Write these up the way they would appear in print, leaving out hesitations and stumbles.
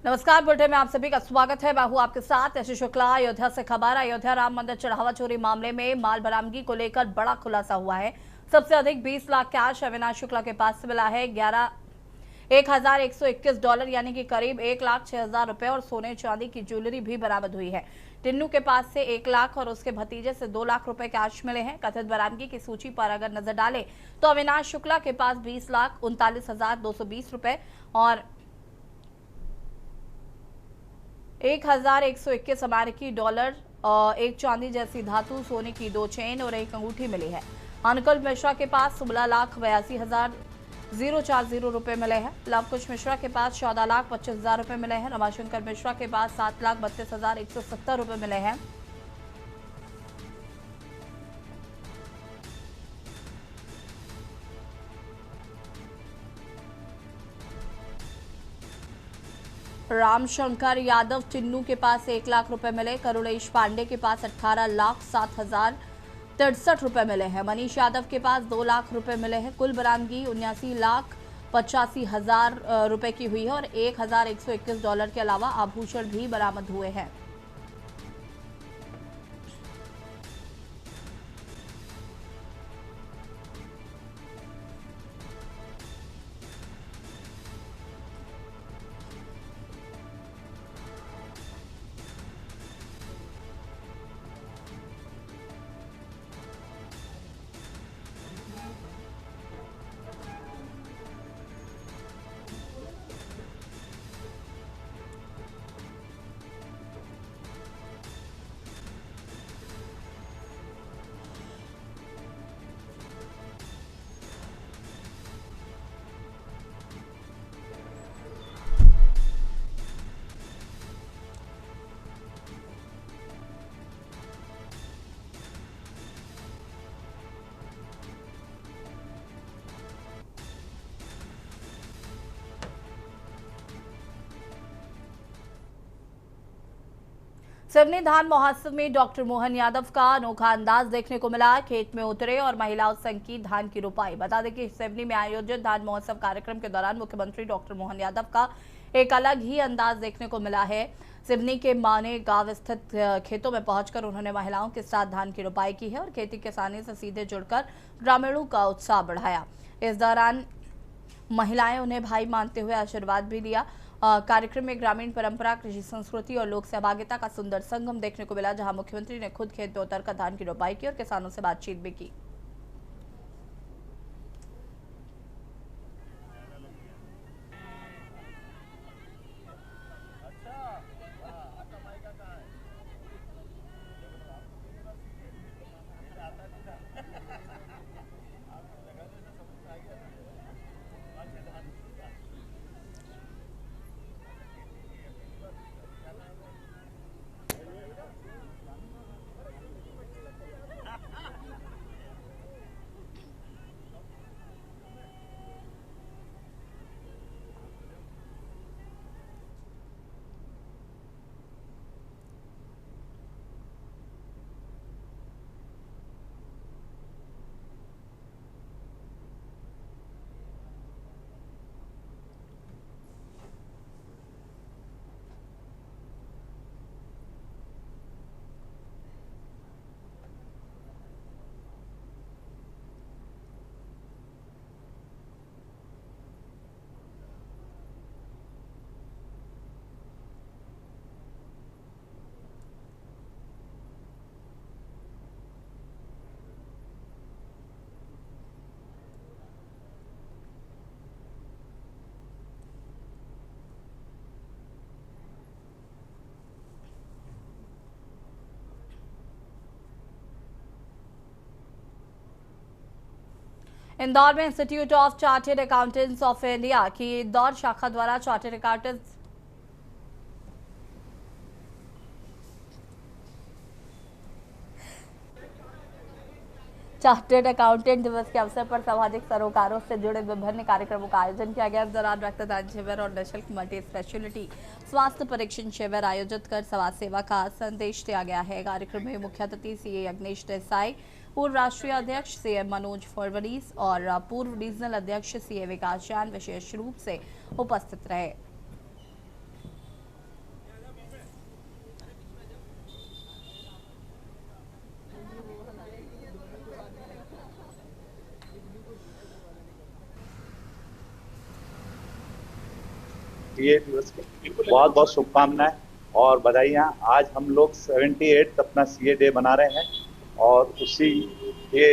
नमस्कार, बुलेटिन में आप सभी का स्वागत है। मैं हूं आपके साथ यश शुक्ला। अयोध्या से खबर। अयोध्या राम मंदिर चढ़ावा चोरी मामले में माल बरामदगी को लेकर बड़ा खुलासा हुआ है। सबसे अधिक 20 लाख कैश अविनाश शुक्ला के पास से मिला है। 1,121 डॉलर यानी कि करीब 1,06,000 रुपए और सोने चांदी की ज्वेलरी भी बरामद हुई है। टिन्नू के पास से 1 लाख और उसके भतीजे से 2 लाख रुपए कैश मिले हैं। कथित बरामदगी की सूची पर अगर नजर डालें तो अविनाश शुक्ला के पास 20,39,220 रुपए और 1,121 अमेरिकी डॉलर, एक चांदी जैसी धातु, सोने की 2 चेन और एक अंगूठी मिली है। अनुकुल मिश्रा के पास 16,82,040 रुपए मिले हैं। लवकुश मिश्रा के पास 14,25,000 रुपए मिले हैं। रमाशंकर मिश्रा के पास 7,32,170 रुपए मिले हैं। रामशंकर यादव टिन्नू के पास 1 लाख रुपए मिले। करुणेश पांडे के पास 18,07,063 रुपए मिले हैं। मनीष यादव के पास 2 लाख रुपए मिले हैं। कुल बरामदगी 79,85,000 रुपए की हुई है और 1,121 डॉलर के अलावा आभूषण भी बरामद हुए हैं। सिवनी धान महोत्सव में डॉक्टर मोहन यादव का अनोखा अंदाज देखने को मिला। खेत में उतरे और महिलाओं संग की धान की रोपाई। बता दें कि सिवनी में आयोजित धान महोत्सव कार्यक्रम के दौरान मुख्यमंत्री डॉक्टर मोहन यादव का एक अलग ही अंदाज देखने को मिला है। सिवनी के माने गांव स्थित खेतों में पहुंचकर उन्होंने महिलाओं के साथ धान की रोपाई की है और खेती किसानी से सीधे जुड़कर ग्रामीणों का उत्साह बढ़ाया। इस दौरान महिलाएं उन्हें भाई मानते हुए आशीर्वाद भी दिया। कार्यक्रम में ग्रामीण परंपरा, कृषि संस्कृति और लोक सहभागिता का सुंदर संगम देखने को मिला, जहां मुख्यमंत्री ने खुद खेत में उतरकर धान की रोपाई की और किसानों से बातचीत भी की। इंदौर में institute of chartered accountants of India की इंदौर शाखा द्वारा चार्टर्ड अकाउंटेंट दिवस के अवसर पर सामाजिक सरोकारों से जुड़े विभिन्न कार्यक्रमों का आयोजन किया गया। इस दौरान रक्तदान शिविर और निःशुल्क मल्टी स्पेशलिटी स्वास्थ्य परीक्षण शिविर आयोजित कर समाज सेवा का संदेश दिया गया है। कार्यक्रम में मुख्य अतिथि सीए अग्नेश देसाई, पूर्व राष्ट्रीय अध्यक्ष सीएम मनोज फडणवीस और पूर्व रीजनल अध्यक्ष सीए विकास जैन विशेष रूप से उपस्थित रहे। सीए दिवस की बहुत बहुत शुभकामनाएं और बधाइयाँ। आज हम लोग 78 अपना सीए डे मना रहे हैं और उसी ये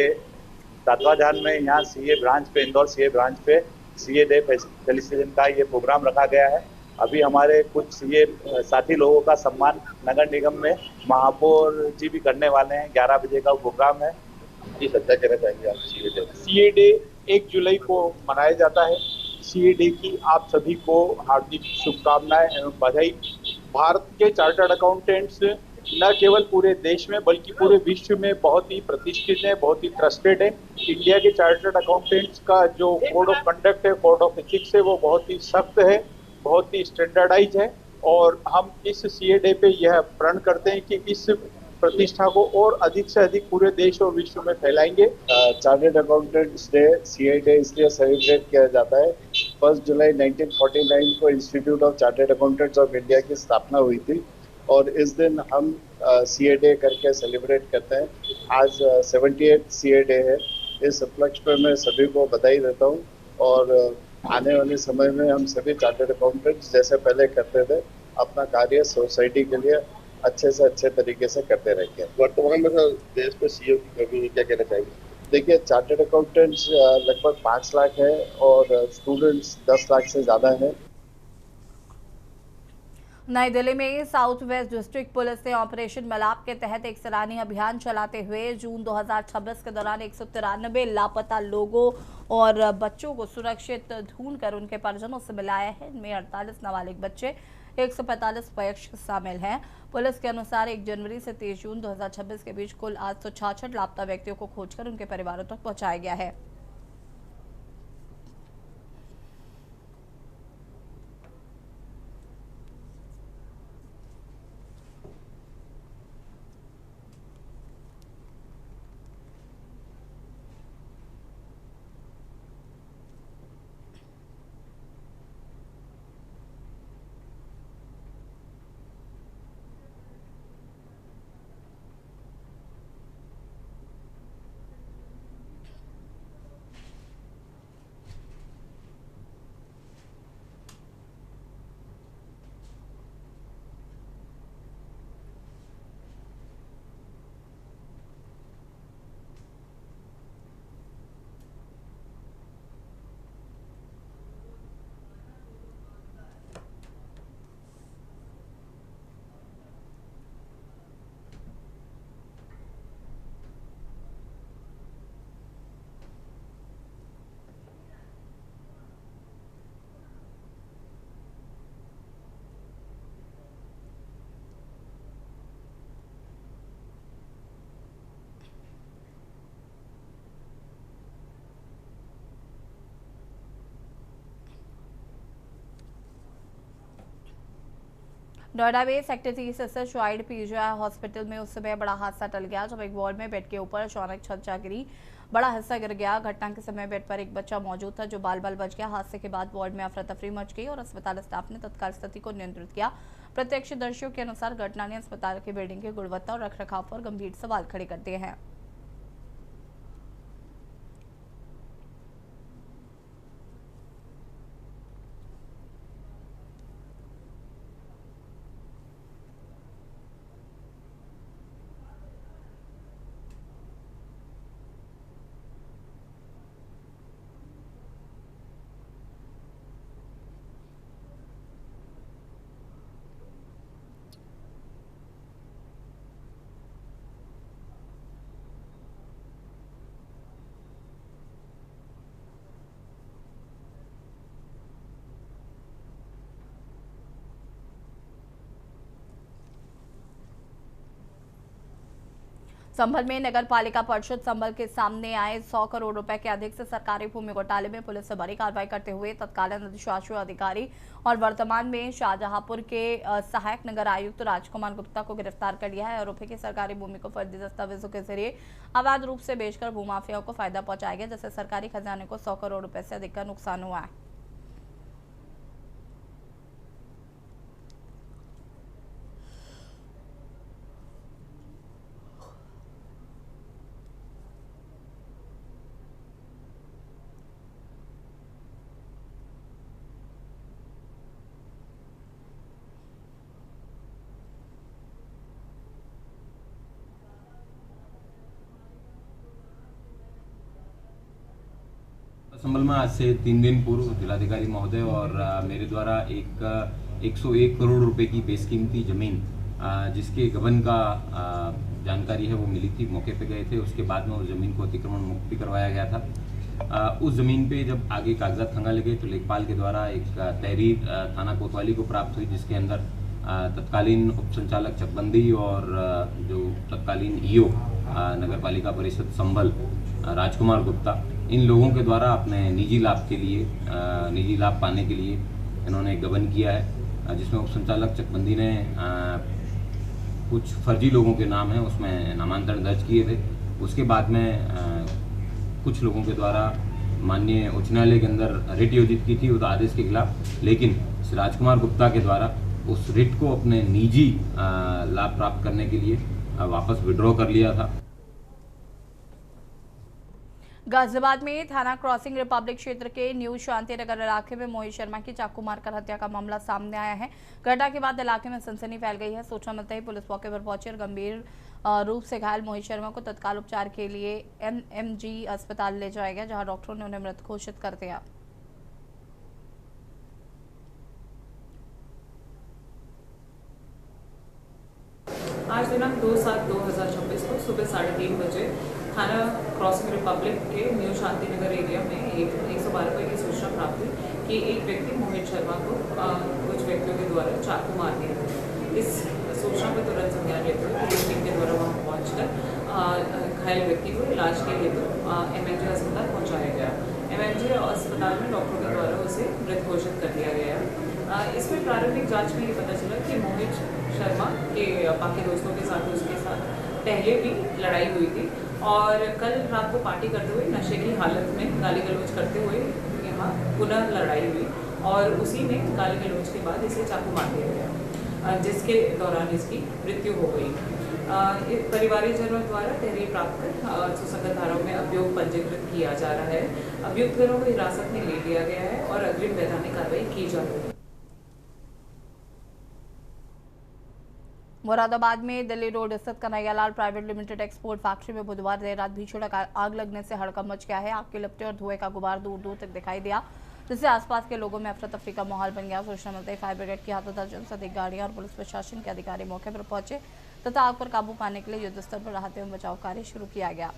तत्वाधान में यहाँ सीए ब्रांच पे, इंदौर सीए ब्रांच पे सीए डे फेलिसिटेशन का ये प्रोग्राम रखा गया है। अभी हमारे कुछ सीए साथी लोगों का सम्मान नगर निगम में महापौर जी भी करने वाले हैं। 11 बजे का प्रोग्राम है। जी सर, क्या कहना चाहेंगे आप सीए डे? सीए डे 1 जुलाई को मनाया जाता है। सीए डे की आप सभी को हार्दिक शुभकामनाएं एवं बधाई। भारत के चार्टर्ड अकाउंटेंट्स न केवल पूरे देश में बल्कि पूरे विश्व में बहुत ही प्रतिष्ठित है, बहुत ही ट्रस्टेड है। इंडिया के चार्टर्ड अकाउंटेंट्स का जो कोड ऑफ कंडक्ट है, कोड ऑफ एथिक्स है, वो बहुत ही सख्त है, बहुत ही स्टैंडर्डाइज है। और हम इस सीए डे पे यह प्रण करते हैं कि इस प्रतिष्ठा को और अधिक से अधिक पूरे देश और विश्व में फैलाएंगे। Chartered accountants day, CA day इसलिए सेलिब्रेट किया जाता है। 1 जुलाई 1949 को institute of chartered accountants of India की स्थापना हुई थी और इस दिन हम सीए डे करके सेलिब्रेट करते हैं। आज 78 सीए डे है। इस उपलक्ष्य पर मैं सभी को बधाई देता हूँ और आने वाले समय में हम सभी चार्टर्ड अकाउंटेंट्स जैसे पहले करते थे अपना कार्य सोसाइटी के लिए अच्छे से अच्छे तरीके से करते रहेंगे। वर्तमान में सर देश में सीए की कमी है, क्या कहना चाहिए? देखिए, चार्टर्ड अकाउंटेंट्स लगभग 5 लाख है और स्टूडेंट्स 10 लाख से ज्यादा है। नई दिल्ली में साउथ वेस्ट डिस्ट्रिक्ट पुलिस ने ऑपरेशन मलाप के तहत एक सराहनीय अभियान चलाते हुए जून 2026 के दौरान 193 लापता लोगों और बच्चों को सुरक्षित ढूंढकर उनके परिजनों से मिलाया है। इनमें 48 नाबालिग बच्चे, 145 वयस्क शामिल हैं। पुलिस के अनुसार 1 जनवरी से 30 जून 2026 के बीच कुल 866 लापता व्यक्तियों को खोजकर उनके परिवारों तक पहुंचाया गया है। नोएडा में सेक्टर 30 स्थित चाइल्ड पीजिया हॉस्पिटल में उस समय बड़ा हादसा टल गया जब एक वार्ड में बेड के ऊपर अचानक छत जा गिरी। बड़ा हिस्सा गिर गया। घटना के समय बेड पर एक बच्चा मौजूद था जो बाल बाल बच गया। हादसे के बाद वार्ड में अफरा तफरी मच गई और अस्पताल स्टाफ ने तत्काल स्थिति को नियंत्रित किया। प्रत्यक्षदर्शियों के अनुसार घटना ने अस्पताल की बिल्डिंग की गुणवत्ता और रखरखाव पर गंभीर सवाल खड़े कर दिए हैं। संभल में नगर पालिका परिषद संभल के सामने आए 100 करोड़ रुपए के अधिक से सरकारी भूमि घोटाले में पुलिस ने बड़ी कार्रवाई करते हुए तत्कालीन अधिशासी अधिकारी और वर्तमान में शाहजहांपुर के सहायक नगर आयुक्त राजकुमार गुप्ता को गिरफ्तार कर लिया है। आरोपी की सरकारी भूमि को फर्जी दस्तावेजों के जरिए अवैध रूप से बेचकर भूमाफियाओं को फायदा पहुंचाया गया, जिससे सरकारी खजाने को 100 करोड़ रुपए से अधिक का नुकसान हुआ है। संभल में आज से 3 दिन पूर्व जिलाधिकारी महोदय और मेरे द्वारा एक 101 करोड़ रुपए की बेशकीमती जमीन जिसके गबन का जानकारी है वो मिली थी। मौके पे गए थे, उसके बाद में उस जमीन को अतिक्रमण मुक्त भी करवाया गया था। उस जमीन पे जब आगे कागजात खंगाले गए तो लेखपाल के द्वारा एक तहरीर थाना कोतवाली को प्राप्त हुई, जिसके अंदर तत्कालीन उप संचालक चकबंदी और जो तत्कालीन ईओ नगर पालिका परिषद संभल राजकुमार गुप्ता, इन लोगों के द्वारा अपने निजी लाभ के लिए निजी लाभ पाने के लिए इन्होंने गबन किया है, जिसमें उप संचालक चकबंदी ने कुछ फर्जी लोगों के नाम हैं उसमें नामांतरण दर्ज किए थे। उसके बाद में कुछ लोगों के द्वारा माननीय उच्च न्यायालय के अंदर रिट योजित की थी उस आदेश के खिलाफ, लेकिन राजकुमार गुप्ता के द्वारा उस रिट को अपने निजी लाभ प्राप्त करने के लिए वापस विड्रॉ कर लिया था। गाजियाबाद में थाना क्रॉसिंग रिपब्लिक क्षेत्र के न्यू शांति नगर इलाके में मोहित शर्मा की चाकू मारकर हत्या का मामला सामने आया है। घटना के बाद इलाके में सनसनी फैल गई है। सूचना मिलते ही पुलिस मौके पर पहुंची और गंभीर रूप से घायल मोहित शर्मा को तत्काल उपचार के लिए एमएमजी अस्पताल ले जाया गया, जहां डॉक्टरों ने उन्हें मृत घोषित कर दिया। आज दिनांक 2/7/2026 को सुबह 3:30 बजे थाना क्रॉसिंग रिपब्लिक के न्यू शांति नगर एरिया में एक 112 पर की सूचना प्राप्त हुई कि एक व्यक्ति मोहित शर्मा को कुछ व्यक्तियों के द्वारा चाकू मार दिया। इस सूचना पर तुरंत संज्ञान लेते हुए पुलिस टीम के द्वारा वहां पहुंचकर घायल व्यक्ति को इलाज के हेतु एमएमजे अस्पताल पहुंचाया गया। एमएमजे अस्पताल में डॉक्टरों के द्वारा उसे मृत घोषित कर दिया गया। इसमें प्रारंभिक जांच में ये पता चला कि मोहित शर्मा के बाकी दोस्तों के साथ उसके साथ पहले भी लड़ाई हुई थी और कल रात को पार्टी करते हुए नशे की हालत में गाली गलौज करते हुए यहाँ पुनः लड़ाई हुई और उसी में गाली गलौज के बाद इसे चाकू मार दिया गया, जिसके दौरान इसकी मृत्यु हो गई। परिवारजनों द्वारा तहरीर प्राप्त कर सुसंगत धाराओं में अभियोग पंजीकृत किया जा रहा है। अभियुक्तों को हिरासत में ले लिया गया है और अग्रिम वैधानिक कार्रवाई की जा रही है। मुरादाबाद में दिल्ली रोड स्थित Kanhaiyalal private limited export factory में बुधवार देर रात भीषण आग लगने से हड़कंप मच गया है। आग के लपटे और धुएं का गुबार दूर दूर तक दिखाई दिया, जिससे आसपास के लोगों में अफरा तफरी का माहौल बन गया। सूचना मिलते ही फायर ब्रिगेड की हाथों दर्जन से अधिक गाड़ियां और पुलिस प्रशासन के अधिकारी मौके पर पहुंचे तथा आग पर काबू पाने के लिए युद्ध स्तर पर राहत एवं बचाव कार्य शुरू किया गया।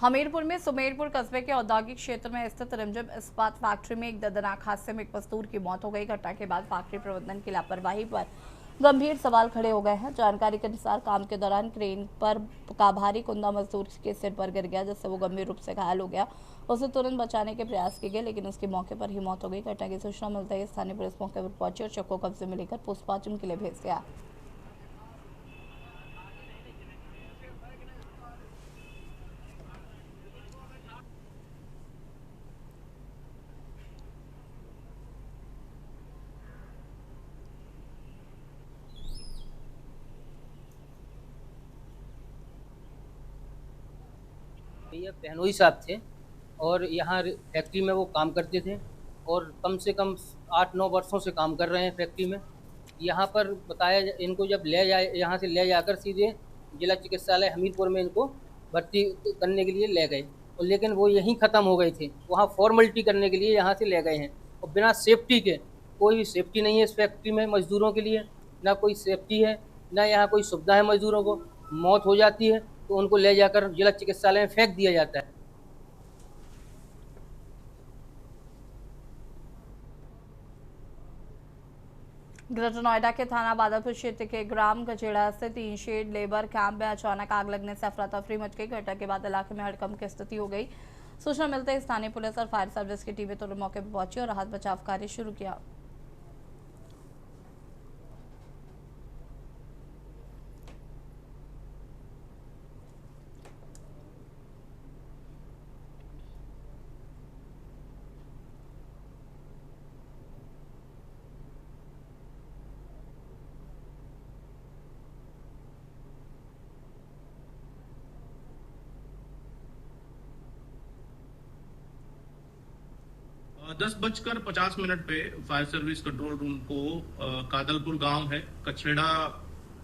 हमीरपुर में सुमेरपुर कस्बे के औद्योगिक क्षेत्र में स्थित रिमझिम इस्पात फैक्ट्री में एक दर्दनाक हादसे में एक मजदूर की मौत हो गई। घटना के बाद फैक्ट्री प्रबंधन की लापरवाही पर गंभीर सवाल खड़े हो गए हैं। जानकारी के अनुसार काम के दौरान क्रेन पर का भारी कुंदा मजदूर के सिर पर गिर गया, जिससे वो गंभीर रूप से घायल हो गया। उसे तुरंत बचाने के प्रयास किए गए, लेकिन उसकी मौके पर ही मौत हो गई। घटना की सूचना मिलते ही स्थानीय पुलिस मौके पर पहुंची और शव को कब्जे में लेकर पोस्टमार्टम के लिए भेज दिया। ये पहनोई साहब थे और यहाँ फैक्ट्री में वो काम करते थे और कम से कम 8-9 वर्षों से काम कर रहे हैं फैक्ट्री में। यहाँ पर बताया इनको जब ले जाए यहाँ से ले जाकर सीधे जिला चिकित्सालय हमीरपुर में इनको भर्ती करने के लिए ले गए, और लेकिन वो यहीं ख़त्म हो गए थे। वहाँ फॉर्मेलिटी करने के लिए यहाँ से ले गए हैं और बिना सेफ्टी के, कोई भी सेफ्टी नहीं है इस फैक्ट्री में मज़दूरों के लिए, ना कोई सेफ्टी है, ना यहाँ कोई सुविधा है। मज़दूरों को मौत हो जाती है तो उनको ले जाकर जिला चिकित्सालय में फेंक दिया जाता है। ग्रेटर नोएडा के थाना बादलपुर क्षेत्र के ग्राम गजेड़ा से 3 शेड लेबर कैंप में अचानक आग लगने से अफरा तफरी मच गई। घटना के बाद इलाके में हड़कंप की स्थिति हो गई। सूचना मिलते ही स्थानीय पुलिस और फायर सर्विस की टीमें तुरंत मौके पर पहुंची और राहत बचाव कार्य शुरू किया। दस 10:50 पे फायर सर्विस कंट्रोल रूम को कादलपुर गांव है, कचेड़ा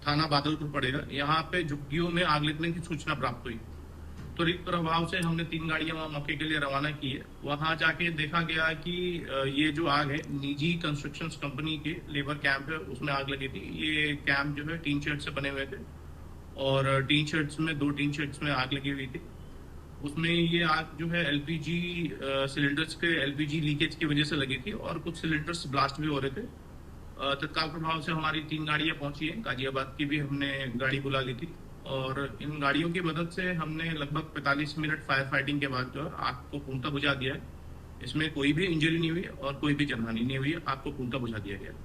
थाना बादलपुर पड़ेगा, यहाँ पे झुग्गियों में आग लगने की सूचना प्राप्त हुई। त्वरित प्रभाव से हमने 3 गाड़ियां वहां मौके के लिए रवाना की है। वहां जाके देखा गया कि ये जो आग है निजी कंस्ट्रक्शन कंपनी के लेबर कैंप है उसमें आग लगी थी। ये कैंप जो है टीन शेड से बने हुए थे और टीन शेड्स में 2 टीन शेड्स में आग लगी हुई थी। उसमें ये आग जो है एलपीजी सिलेंडर्स के एलपीजी लीकेज की वजह से लगी थी और कुछ सिलेंडर्स ब्लास्ट भी हो रहे थे। तत्काल प्रभाव से हमारी 3 गाड़ियां पहुंची हैं। गाजियाबाद की भी हमने गाड़ी बुला ली थी और इन गाड़ियों की मदद से हमने लगभग 45 मिनट फायर फाइटिंग के बाद जो है आग को पूर्णतः बुझा दिया है। इसमें कोई भी इंजरी नहीं हुई और कोई भी जनहानि नहीं हुई है। आग को पूर्णतः बुझा दिया गया।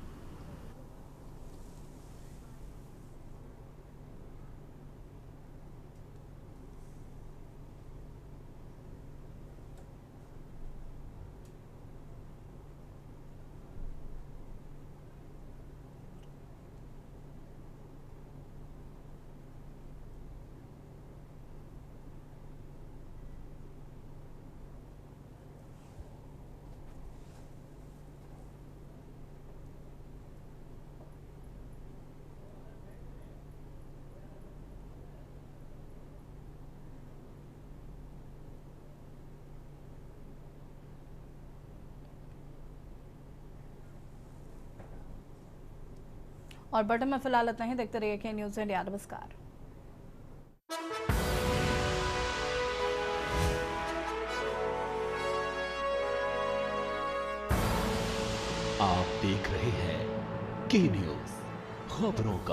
और बटन में फिलहाल इतना ही। देखते रहिए न्यूज़ इंडिया। नमस्कार। आप देख रहे हैं के न्यूज़, खबरों का